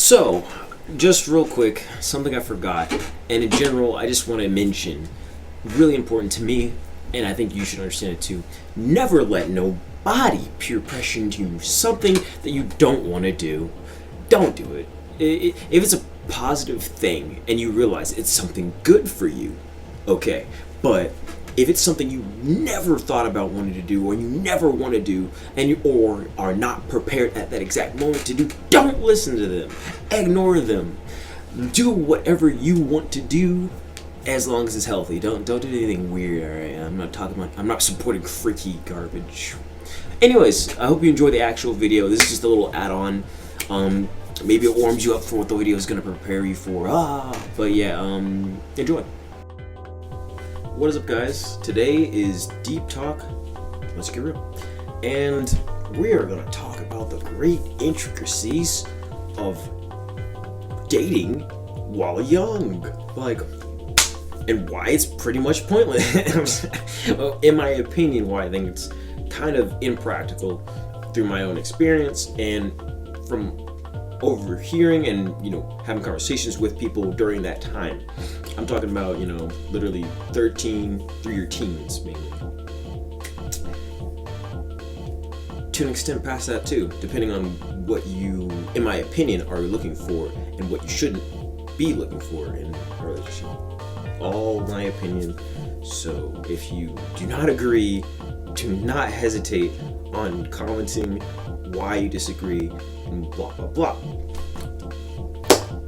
So, just real quick, something I forgot, and in general, I just want to mention, really important to me, and I think you should understand it too. Never let nobody peer pressure into something that you don't want to do. Don't do it. If it's a positive thing and you realize it's something good for you, okay. But if it's something you never thought about wanting to do, or you never want to do, and or are not prepared at that exact moment to do, don't listen to them. Ignore them. Do whatever you want to do, as long as it's healthy. Don't do anything weird. All right, I'm not supporting freaky garbage. Anyways, I hope you enjoy the actual video. This is just a little add-on. Maybe it warms you up for what the video is gonna prepare you for. But yeah, enjoy. What is up, guys? Today is Deep Talk. Let's get real. And we are going to talk about the great intricacies of dating while young. And why it's pretty much pointless. In my opinion, why I think it's kind of impractical through my own experience and from overhearing and, having conversations with people during that time. I'm talking about, literally 13 through your teens, mainly. To an extent past that too, depending on what you, in my opinion, are looking for and what you shouldn't be looking for in a relationship. All my opinion. So if you do not agree, do not hesitate on commenting why you disagree and blah, blah, blah.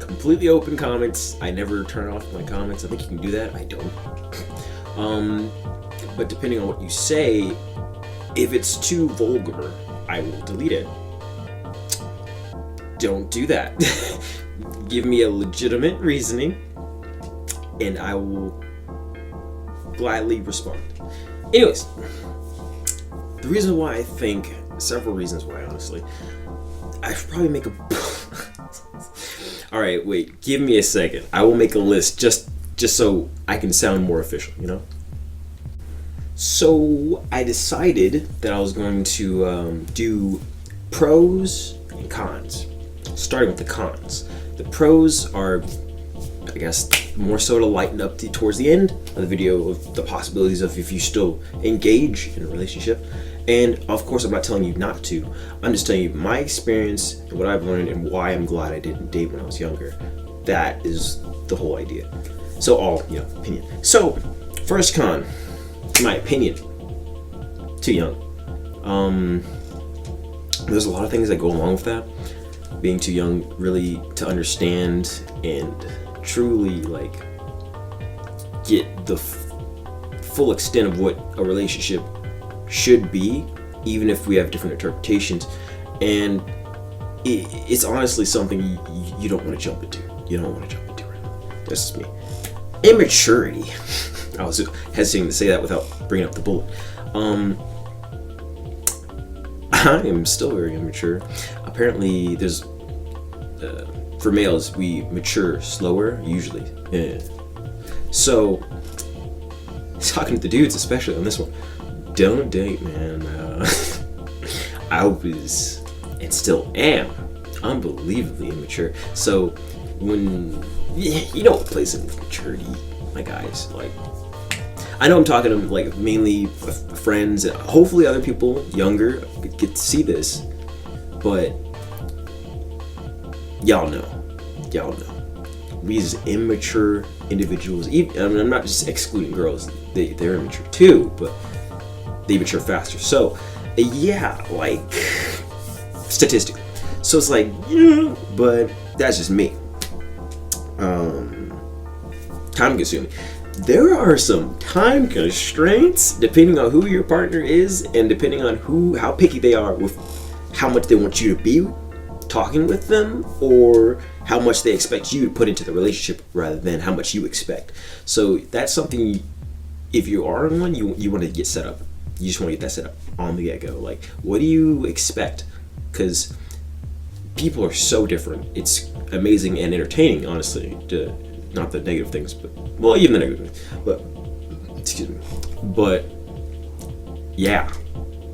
Completely open comments. I never turn off my comments. I think you can do that. I don't. But depending on what you say, if it's too vulgar, I will delete it. Don't do that. Give me a legitimate reasoning, and I will gladly respond. Anyways, the reason why I think, several reasons why, honestly, I should probably make a... Alright, wait, give me a second. I will make a list just so I can sound more official, So I decided that I was going to do pros and cons. Starting with the cons. The pros are, I guess, more so to lighten up towards the end of the video of the possibilities of if you still engage in a relationship. And of course, I'm not telling you not to. I'm just telling you my experience and what I've learned and why I'm glad I didn't date when I was younger. That is the whole idea. So all, opinion. So, first con, in my opinion, too young. There's a lot of things that go along with that. Being too young, really, to understand and truly, get the full extent of what a relationship should be, even if we have different interpretations. And it's honestly something you don't want to jump into. You don't want to jump into right now. That's just me. Immaturity. I was hesitating to say that without bringing up the bullet. I am still very immature. Apparently, there's for males, we mature slower usually. Yeah. So, talking to the dudes, especially on this one, don't date, man. I was and still am unbelievably immature. So when what plays in with maturity, my guys, I know I'm talking to mainly friends and hopefully other people younger get to see this, but y'all know we as immature individuals, even, I'm not just excluding girls, they're immature too, but they mature faster. So yeah, statistically. So it's but that's just me. Time consuming. There are some time constraints depending on who your partner is and depending on how picky they are with how much they want you to be talking with them, or how much they expect you to put into the relationship rather than how much you expect. So that's something, if you are in one, you want to get set up. You just want to get that set up on the get-go. What do you expect? Because people are so different. It's amazing and entertaining, honestly. Not the negative things, but even the negative things. But excuse me. But yeah,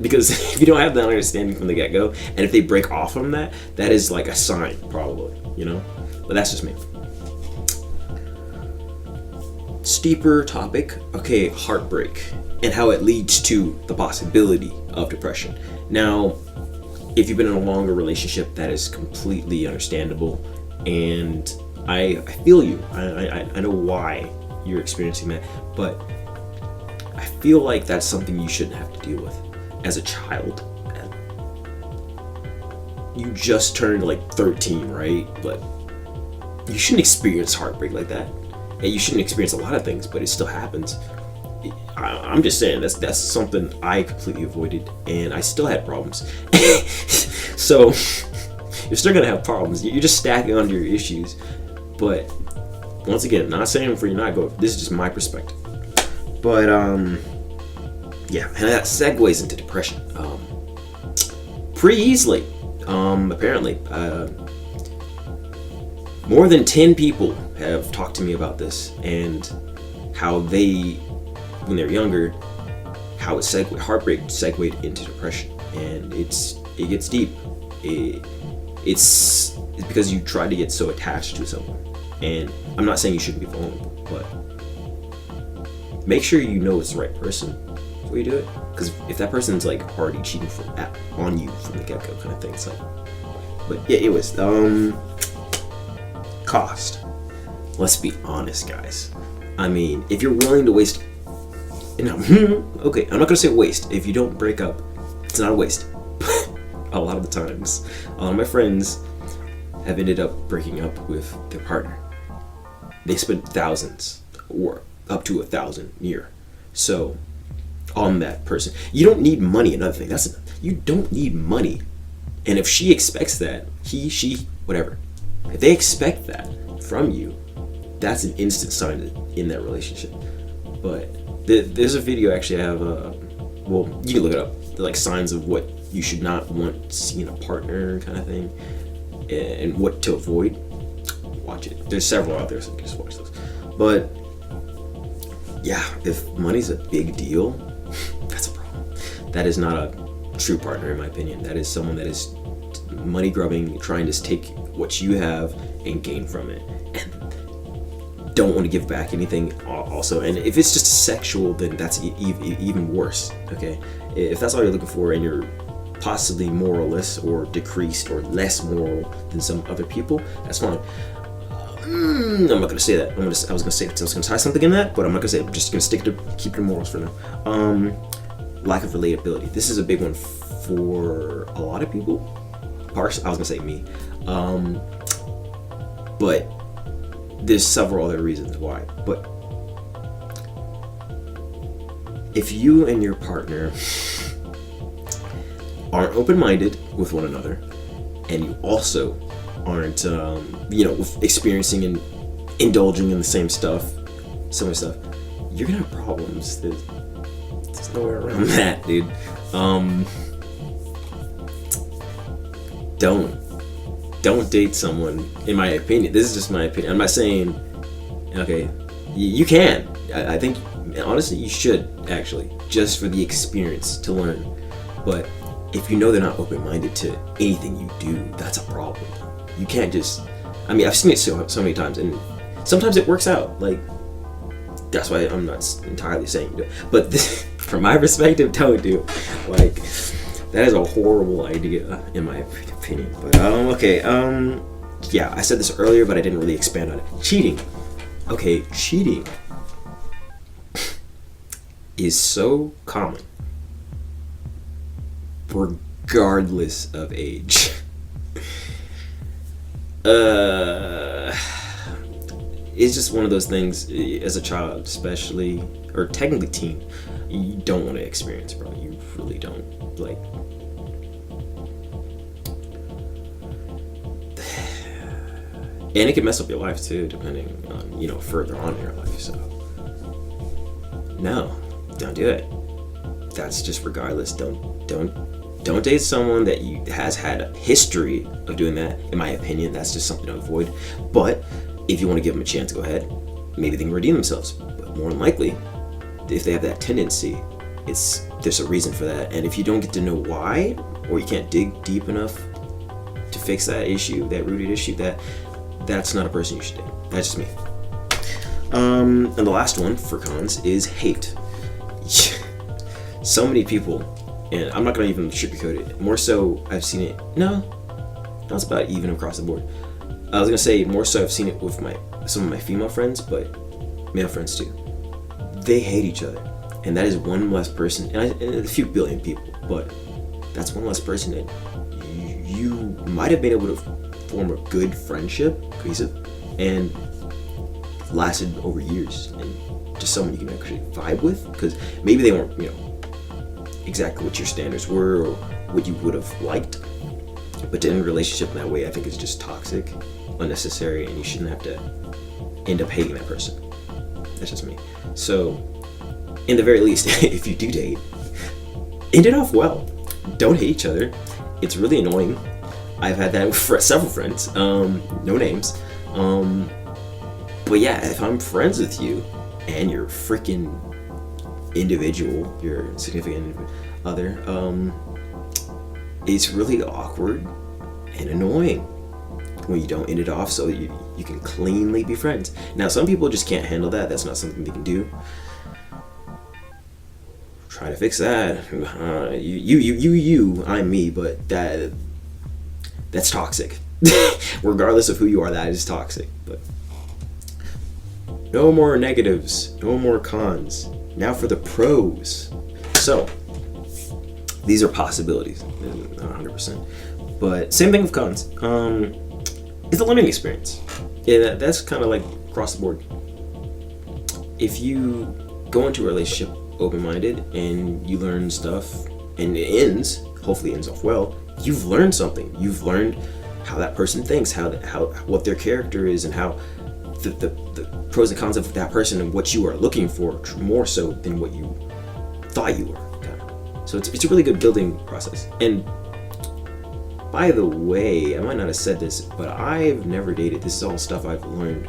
because if you don't have that understanding from the get-go, and if they break off from that, that is a sign, probably. you know? But that's just me. Steeper topic, okay, heartbreak and how it leads to the possibility of depression. Now, if you've been in a longer relationship, that is completely understandable, and I feel you. I know why you're experiencing that, but I feel like that's something you shouldn't have to deal with as a child. You just turned like 13, right? But you shouldn't experience heartbreak like that. And you shouldn't experience a lot of things, but it still happens. I'm just saying that's something I completely avoided, and I still had problems. So you're still gonna have problems. You're just stacking onto your issues. But once again, not saying for you not go. This is just my perspective. But yeah, and that segues into depression pretty easily. Apparently, more than 10 people have talked to me about this and how they, when they're younger, how heartbreak segued into depression, and it gets deep. It's because you try to get so attached to someone, and I'm not saying you shouldn't be vulnerable, but make sure you know it's the right person before you do it. Because if that person's like already cheating on you from the get-go, kind of thing, it's like. But yeah, it was cost. Let's be honest, guys. I mean, if you're willing to waste, okay, I'm not gonna say waste. If you don't break up, it's not a waste. A lot of the times, a lot of my friends have ended up breaking up with their partner. They spent thousands or up to $1,000 a year. So on that person, you don't need money. Another thing, you don't need money. And if she expects that, he, she, whatever, if they expect that from you, that's an instant sign in that relationship. But there's a video actually I have. Well, you can look it up. Like signs of what you should not want to see in a partner, kind of thing, and what to avoid. Watch it. There's several out there, so you can just watch those. But yeah, if money's a big deal, that's a problem. That is not a true partner, in my opinion. That is someone that is money grubbing, trying to take what you have and gain from it, and don't want to give back anything also. And if it's just sexual, then that's even worse. Okay, if that's all you're looking for and you're possibly moralless or decreased or less moral than some other people, that's fine. I'm not gonna say that. I was gonna tie something in that, but I'm not gonna say it. I'm just gonna keep to morals for now. Lack of relatability. This is a big one for a lot of people. I was gonna say me, but there's several other reasons why. But if you and your partner aren't open-minded with one another, and you also aren't, experiencing and indulging in the same stuff, similar stuff, you're gonna have problems. There's no way around that, dude. Don't date someone, in my opinion. This is just my opinion. I'm not saying, okay, you can. I think, honestly, you should, actually, just for the experience to learn. But if you know they're not open-minded to anything you do, that's a problem. You can't just, I've seen it so many times, and sometimes it works out. Like, that's why I'm not entirely saying do it. But from my perspective, don't do it. Like, that is a horrible idea, in my opinion. But, yeah, I said this earlier, but I didn't really expand on it. Cheating. Okay, cheating is so common, regardless of age. It's just one of those things, as a child especially, or technically teen, you don't want to experience, bro. You really don't. Like, and it can mess up your life too, depending on, further on in your life. So no, don't do it. That's just regardless. Don't date someone that has had a history of doing that. In my opinion, that's just something to avoid. But if you want to give them a chance, go ahead. Maybe they can redeem themselves. But more than likely, if they have that tendency, there's a reason for that. And if you don't get to know why, or you can't dig deep enough to fix that issue, that rooted issue, that's not a person you should date. That's just me. And the last one for cons is hate. So many people, and I'm not gonna even sugarcoat it. More so, I've seen it. No, it's about even across the board. I was gonna say more so I've seen it with some of my female friends, but male friends too. They hate each other, and that is one less person, and a few billion people, but that's one less person that you might have been able to form a good friendship, cohesive, and lasted over years, and just someone you can actually vibe with, because maybe they weren't, exactly what your standards were or what you would have liked, but to end a relationship in that way, I think is just toxic, unnecessary, and you shouldn't have to end up hating that person. That's just me. So, in the very least, if you do date, end it off well. Don't hate each other. It's really annoying. I've had that with several friends. No names. But yeah, if I'm friends with you and you're freaking individual, your significant other, it's really awkward and annoying when you don't end it off so you can cleanly be friends. Now, some people just can't handle that. That's not something they can do. Try to fix that. I'm me, but that's toxic. Regardless of who you are, that is toxic. But no more negatives, no more cons. Now for the pros. So these are possibilities, not 100%. But same thing with cons. It's a learning experience. Yeah, that's kind of like across the board. If you go into a relationship open-minded and you learn stuff and it hopefully ends off well, you've learned something. You've learned how that person thinks, how what their character is, and how the pros and cons of that person and what you are looking for more so than what you thought you were. So it's a really good building process. And by the way, I might not have said this, but I've never dated. This is all stuff I've learned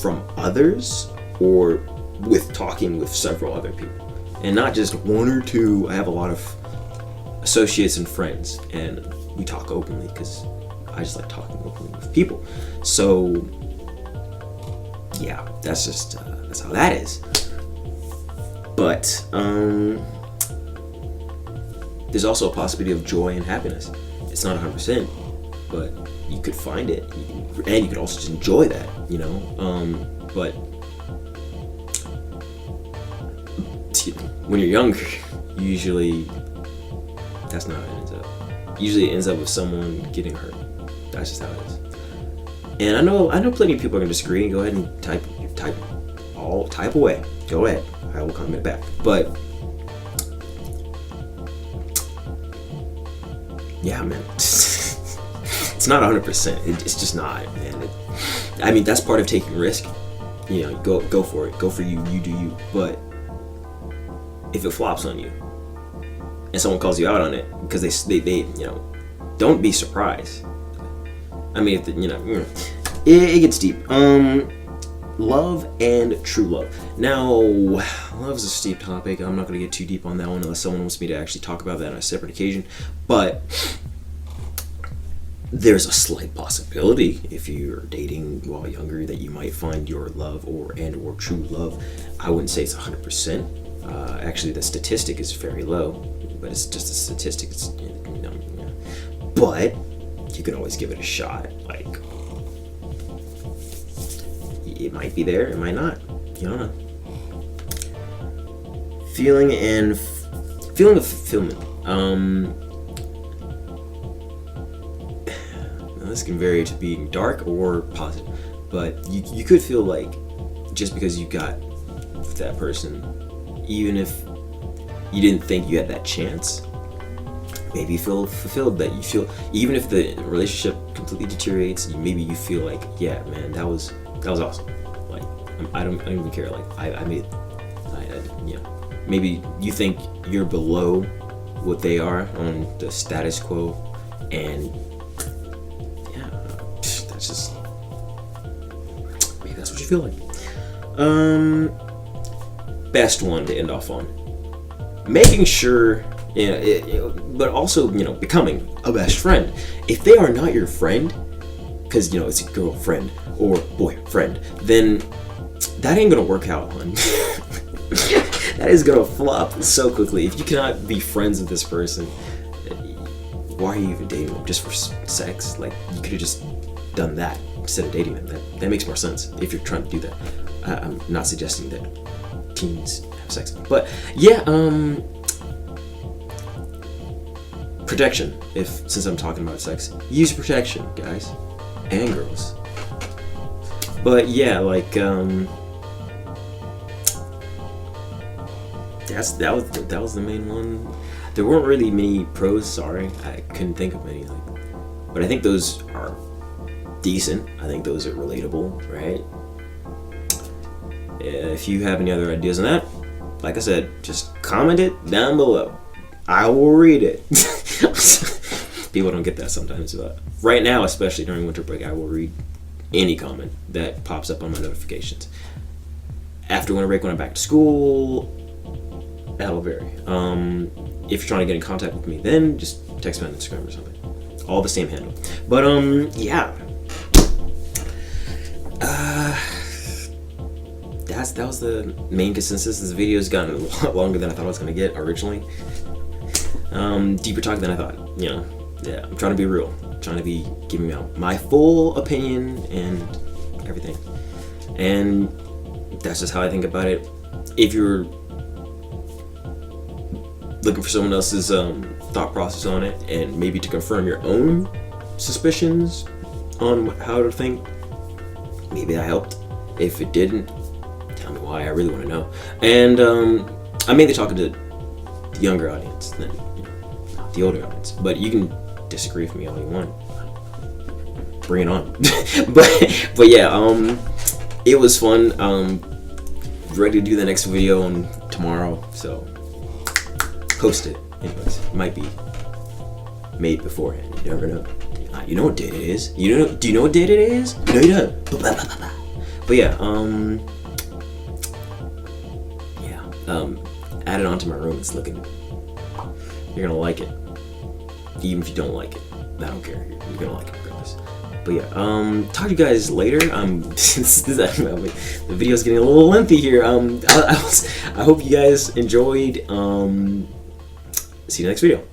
from others or with talking with several other people, and not just one or two. I have a lot of associates and friends, and we talk openly because I just like talking openly with people. So yeah, that's just that's how that is. But there's also a possibility of joy and happiness. It's not 100%, but you could find it, and you could also just enjoy that, but when you're younger, usually that's not how it ends up. Usually it ends up with someone getting hurt. That's just how it is. And I know plenty of people are gonna disagree. Go ahead and type away. Go ahead. I will comment back. But yeah, man, it's not 100%. It's just not, man. That's part of taking risk. Go for it. Go for you. You do you. But if it flops on you and someone calls you out on it because they don't be surprised. If it gets deep. Love and true love. Now, love is a steep topic. I'm not going to get too deep on that one unless someone wants me to actually talk about that on a separate occasion. But there's a slight possibility if you're dating while younger that you might find your love or true love. I wouldn't say it's 100%. Actually, the statistic is very low, but it's just a statistic. But you can always give it a shot. Like, it might be there, it might not. You don't know. Feeling of fulfillment. This can vary to being dark or positive, but you could feel like just because you got that person, even if you didn't think you had that chance, maybe you feel fulfilled, that you feel, even if the relationship completely deteriorates, maybe you feel like, yeah, man, that was awesome. Like, I don't even care. Like, maybe you think you're below what they are on the status quo, and yeah, that's just, maybe that's what you feel like. Best one to end off on. Making sure But also, becoming a best friend. If they are not your friend, because it's a girlfriend or boyfriend, then that ain't gonna work out, hon. That is gonna flop so quickly. If you cannot be friends with this person, why are you even dating them? Just for sex? Like, you could have just done that instead of dating them. That makes more sense if you're trying to do that. I'm not suggesting that teens have sex, but yeah, protection. Since I'm talking about sex, use protection, guys and girls. But yeah, like that was the main one. There weren't really many pros. Sorry, I couldn't think of any. But I think those are decent. I think those are relatable, right? If you have any other ideas on that, like I said, just comment it down below. I will read it. People don't get that sometimes, but right now, especially during winter break, I will read any comment that pops up on my notifications. After winter break, when I'm back to school, that'll vary. If you're trying to get in contact with me, then just text me on Instagram or something. All the same handle. But yeah. That was the main consensus. This video has gotten a lot longer than I thought I was going to get originally. Deeper talk than I thought. Yeah, I'm trying to be real. I'm trying to be giving out my full opinion and everything. And that's just how I think about it. If you're looking for someone else's thought process on it, and maybe to confirm your own suspicions on how to think, maybe that helped. If it didn't, tell me why. I really want to know. And I'm mainly talking to the younger audience than the older audience, but you can disagree with me all you want. Bring it on. but yeah, it was fun. Ready to do the next video on tomorrow, so post it. Anyways, it might be made beforehand. You never know. You know what date it is? Do you know what date it is? No, you don't. But yeah, add it onto my room. It's looking. You're gonna like it, even if you don't like it. I don't care. You're gonna like it regardless. But yeah, talk to you guys later. The video's getting a little lengthy here. I hope you guys enjoyed. See you next video.